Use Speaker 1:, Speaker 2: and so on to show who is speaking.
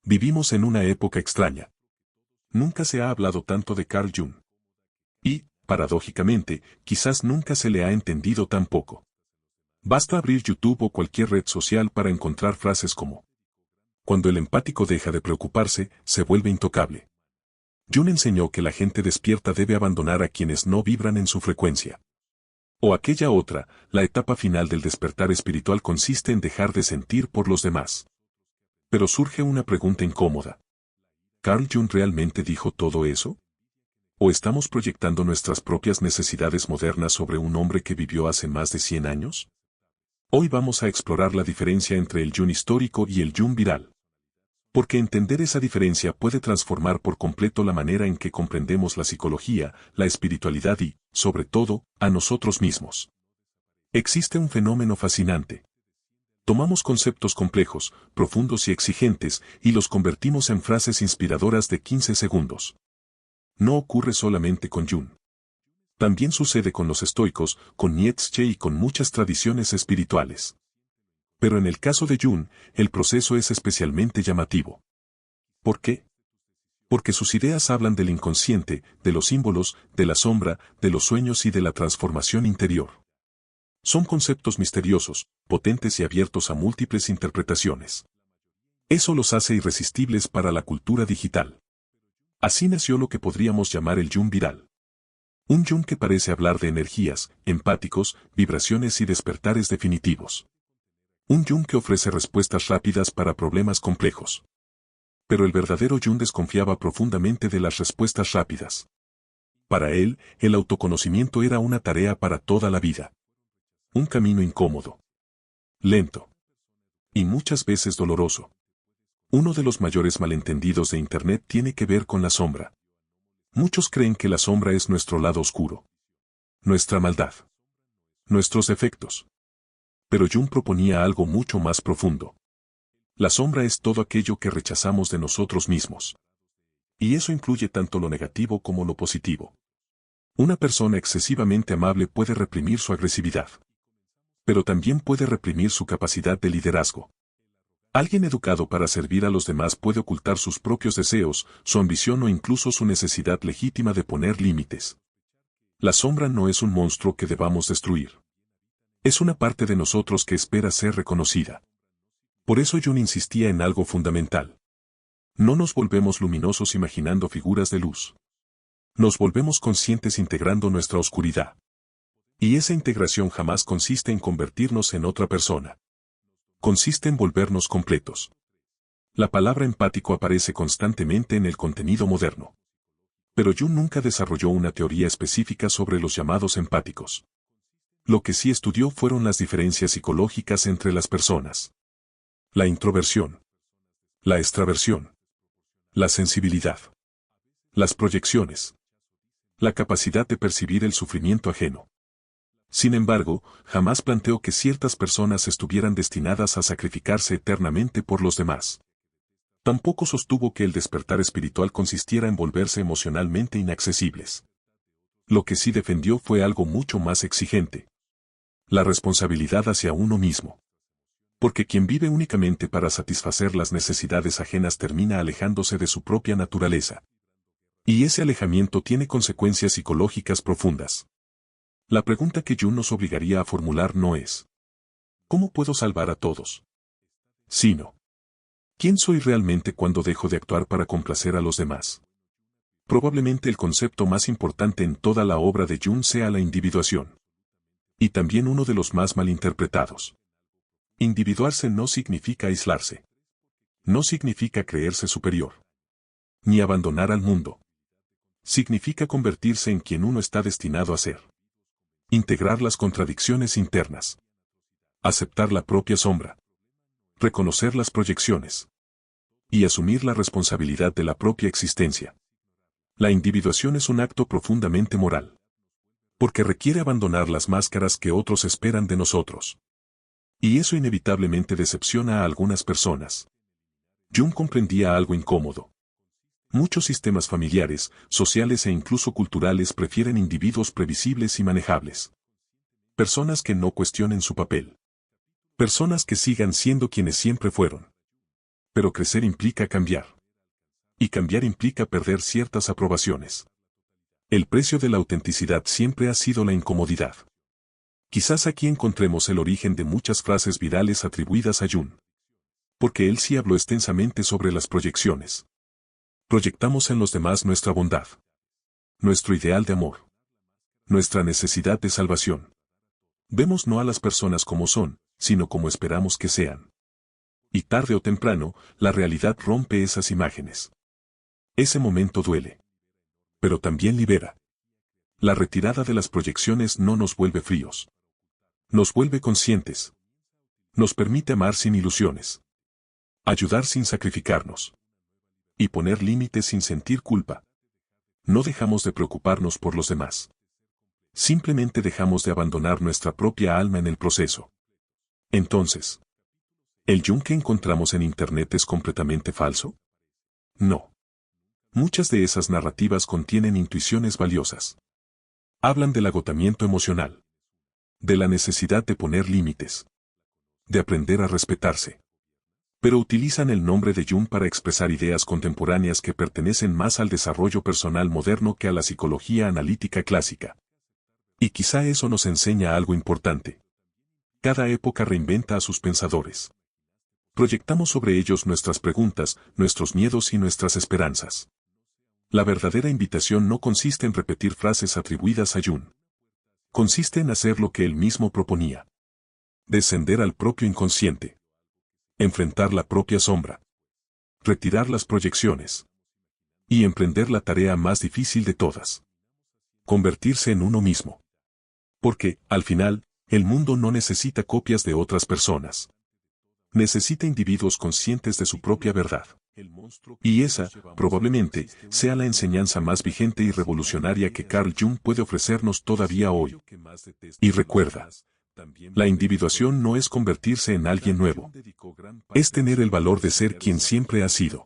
Speaker 1: Vivimos en una época extraña. Nunca se ha hablado tanto de Carl Jung. Y, paradójicamente, quizás nunca se le ha entendido tan poco. Basta abrir YouTube o cualquier red social para encontrar frases como: cuando el empático deja de preocuparse, se vuelve intocable. Jung enseñó que la gente despierta debe abandonar a quienes no vibran en su frecuencia. O aquella otra, la etapa final del despertar espiritual consiste en dejar de sentir por los demás. Pero surge una pregunta incómoda. ¿Carl Jung realmente dijo todo eso? ¿O estamos proyectando nuestras propias necesidades modernas sobre un hombre que vivió hace más de 100 años? Hoy vamos a explorar la diferencia entre el Jung histórico y el Jung viral. Porque entender esa diferencia puede transformar por completo la manera en que comprendemos la psicología, la espiritualidad y, sobre todo, a nosotros mismos. Existe un fenómeno fascinante. Tomamos conceptos complejos, profundos y exigentes, y los convertimos en frases inspiradoras de 15 segundos. No ocurre solamente con Jung. También sucede con los estoicos, con Nietzsche y con muchas tradiciones espirituales. Pero en el caso de Jung, el proceso es especialmente llamativo. ¿Por qué? Porque sus ideas hablan del inconsciente, de los símbolos, de la sombra, de los sueños y de la transformación interior. Son conceptos misteriosos, potentes y abiertos a múltiples interpretaciones. Eso los hace irresistibles para la cultura digital. Así nació lo que podríamos llamar el Jung viral. Un Jung que parece hablar de energías, empáticos, vibraciones y despertares definitivos. Un Jung que ofrece respuestas rápidas para problemas complejos. Pero el verdadero Jung desconfiaba profundamente de las respuestas rápidas. Para él, el autoconocimiento era una tarea para toda la vida. Un camino incómodo, lento y muchas veces doloroso. Uno de los mayores malentendidos de Internet tiene que ver con la sombra. Muchos creen que la sombra es nuestro lado oscuro, nuestra maldad, nuestros defectos. Pero Jung proponía algo mucho más profundo. La sombra es todo aquello que rechazamos de nosotros mismos. Y eso incluye tanto lo negativo como lo positivo. Una persona excesivamente amable puede reprimir su agresividad. Pero también puede reprimir su capacidad de liderazgo. Alguien educado para servir a los demás puede ocultar sus propios deseos, su ambición o incluso su necesidad legítima de poner límites. La sombra no es un monstruo que debamos destruir. Es una parte de nosotros que espera ser reconocida. Por eso Jung insistía en algo fundamental. No nos volvemos luminosos imaginando figuras de luz. Nos volvemos conscientes integrando nuestra oscuridad. Y esa integración jamás consiste en convertirnos en otra persona. Consiste en volvernos completos. La palabra empático aparece constantemente en el contenido moderno. Pero Jung nunca desarrolló una teoría específica sobre los llamados empáticos. Lo que sí estudió fueron las diferencias psicológicas entre las personas. La introversión. La extraversión. La sensibilidad. Las proyecciones. La capacidad de percibir el sufrimiento ajeno. Sin embargo, jamás planteó que ciertas personas estuvieran destinadas a sacrificarse eternamente por los demás. Tampoco sostuvo que el despertar espiritual consistiera en volverse emocionalmente inaccesibles. Lo que sí defendió fue algo mucho más exigente. La responsabilidad hacia uno mismo. Porque quien vive únicamente para satisfacer las necesidades ajenas termina alejándose de su propia naturaleza. Y ese alejamiento tiene consecuencias psicológicas profundas. La pregunta que Jung nos obligaría a formular no es: ¿cómo puedo salvar a todos? Sino: ¿quién soy realmente cuando dejo de actuar para complacer a los demás? Probablemente el concepto más importante en toda la obra de Jung sea la individuación. Y también uno de los más malinterpretados. Individuarse no significa aislarse. No significa creerse superior. Ni abandonar al mundo. Significa convertirse en quien uno está destinado a ser. Integrar las contradicciones internas. Aceptar la propia sombra. Reconocer las proyecciones. Y asumir la responsabilidad de la propia existencia. La individuación es un acto profundamente moral. Porque requiere abandonar las máscaras que otros esperan de nosotros. Y eso inevitablemente decepciona a algunas personas. Jung comprendía algo incómodo. Muchos sistemas familiares, sociales e incluso culturales prefieren individuos previsibles y manejables. Personas que no cuestionen su papel. Personas que sigan siendo quienes siempre fueron. Pero crecer implica cambiar. Y cambiar implica perder ciertas aprobaciones. El precio de la autenticidad siempre ha sido la incomodidad. Quizás aquí encontremos el origen de muchas frases virales atribuidas a Jung. Porque él sí habló extensamente sobre las proyecciones. Proyectamos en los demás nuestra bondad, nuestro ideal de amor, nuestra necesidad de salvación. Vemos no a las personas como son, sino como esperamos que sean. Y tarde o temprano, la realidad rompe esas imágenes. Ese momento duele. Pero también libera. La retirada de las proyecciones no nos vuelve fríos. Nos vuelve conscientes. Nos permite amar sin ilusiones. Ayudar sin sacrificarnos. Y poner límites sin sentir culpa. No dejamos de preocuparnos por los demás. Simplemente dejamos de abandonar nuestra propia alma en el proceso. Entonces, ¿el Jung que encontramos en Internet es completamente falso? No. Muchas de esas narrativas contienen intuiciones valiosas. Hablan del agotamiento emocional. De la necesidad de poner límites. De aprender a respetarse. Pero utilizan el nombre de Jung para expresar ideas contemporáneas que pertenecen más al desarrollo personal moderno que a la psicología analítica clásica. Y quizá eso nos enseña algo importante. Cada época reinventa a sus pensadores. Proyectamos sobre ellos nuestras preguntas, nuestros miedos y nuestras esperanzas. La verdadera invitación no consiste en repetir frases atribuidas a Jung. Consiste en hacer lo que él mismo proponía. Descender al propio inconsciente. Enfrentar la propia sombra. Retirar las proyecciones. Y emprender la tarea más difícil de todas. Convertirse en uno mismo. Porque, al final, el mundo no necesita copias de otras personas. Necesita individuos conscientes de su propia verdad. Y esa, probablemente, sea la enseñanza más vigente y revolucionaria que Carl Jung puede ofrecernos todavía hoy. Y recuerda, la individuación no es convertirse en alguien nuevo. Es tener el valor de ser quien siempre ha sido.